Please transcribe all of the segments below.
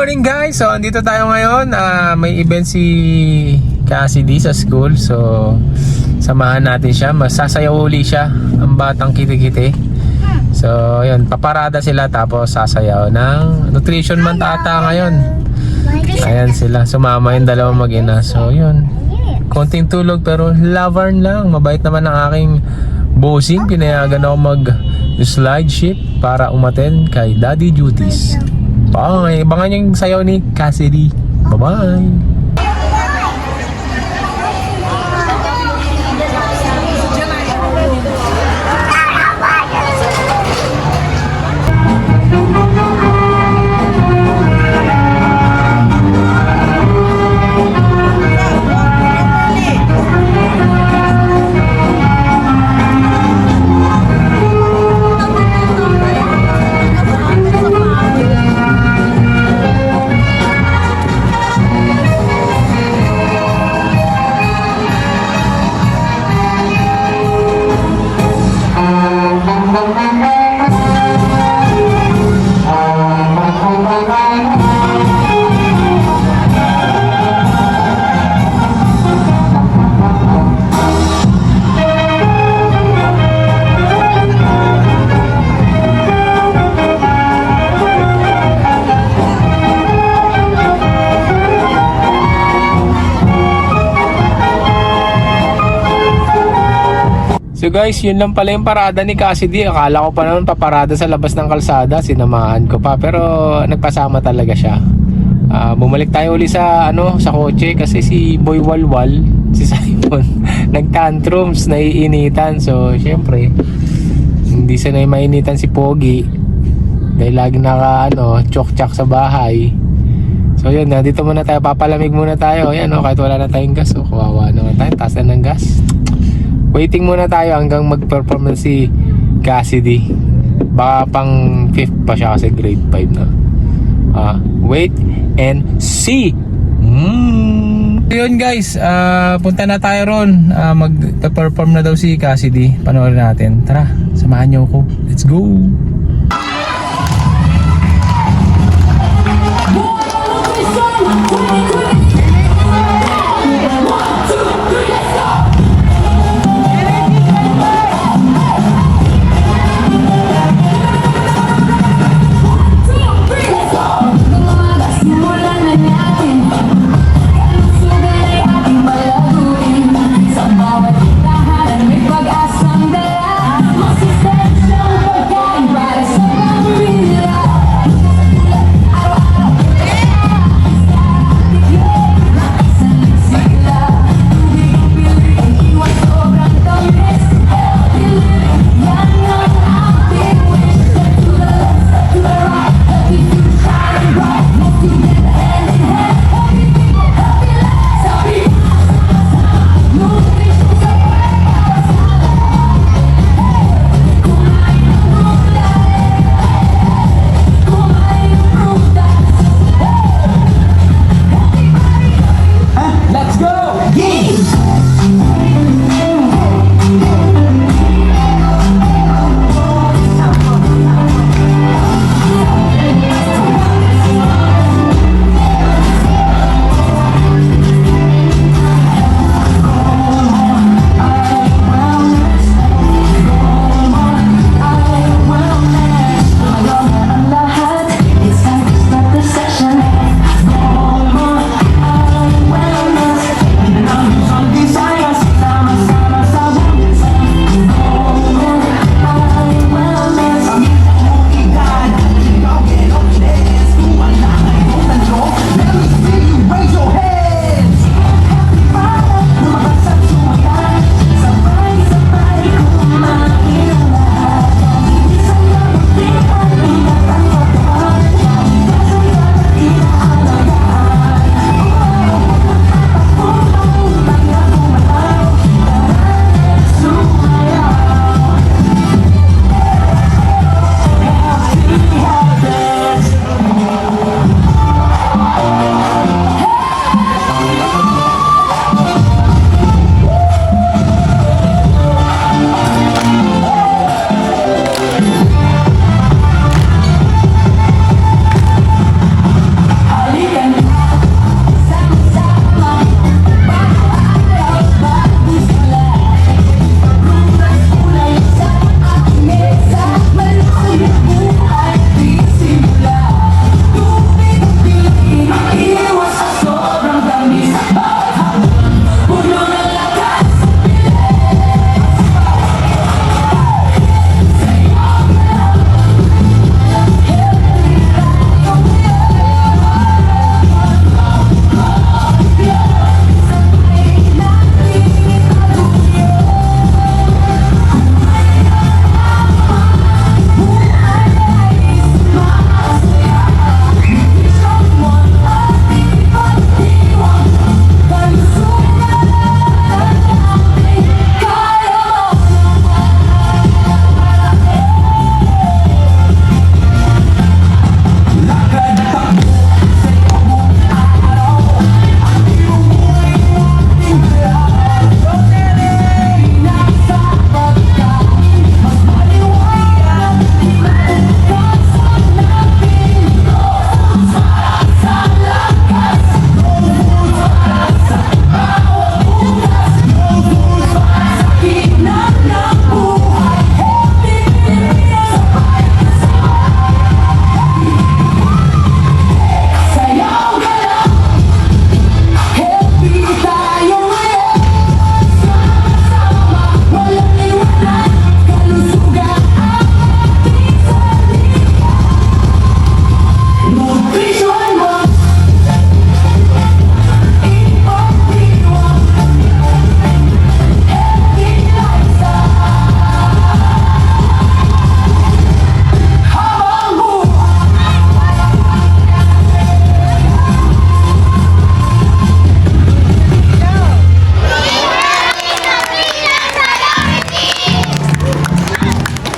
morning guys! So andito tayo ngayon, may event si Cassidy sa school. So samahan natin siya, masasayaw uli siya, ang batang kiti-kiti. So yun, paparada sila tapos sasayaw ng nutrition month ata ngayon. Ayan sila, sumama yung dalawang mag-ina. So yun, konting tulog pero lavern lang. Mabait naman ang aking bossing, pinayagan ako mag-slide ship para umaten kay Daddy Duties. Bye! Abangan yung sayaw ni Cassidy. Bye-bye! So guys, yun lang pala yung parada ni Cassidy. Akala ko pa naman paparada sa labas ng kalsada, sinamahan ko pa, pero nagpasama talaga siya. Bumalik tayo uli sa sa kotse kasi si Boy Walwal, si Simon, nagtantrums, naiinitan. So syempre, hindi sanay mainitan si Pogi dahil lagi chok-chak sa bahay. So yun, dito muna tayo, papalamig muna tayo. Ayan kahit wala na tayong gas, kawawa naman tayo, taas na ng gas. Waiting muna tayo hanggang mag-perform na si Cassidy. Baka pang 5th pa siya kasi grade 5 na. Wait and see. Yun guys, punta na tayo ron. Mag-perform na daw si Cassidy. Panoorin natin. Tara, samahan niyo ako. Let's go. Pag-asang dala, masistensyon, pagkain ba?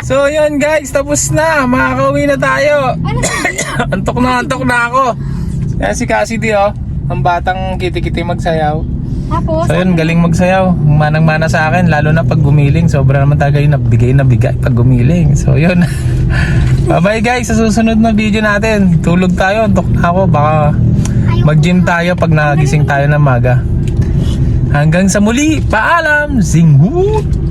So yun guys, tapos na. Makakauwi na tayo. Antok na ako. Kaya si Cassidy ang batang kiti-kiti magsayaw. Tapos, So yun, galing magsayaw. Manang-mana sa akin, lalo na pag gumiling. Sobra naman talaga yung nabigay pag gumiling. So yun. Bye-bye guys, sa susunod na video natin. Tulog tayo, antok na ako. Baka mag-gym tayo pag nagising tayo ng maga. Hanggang sa muli, paalam! Zinghoot!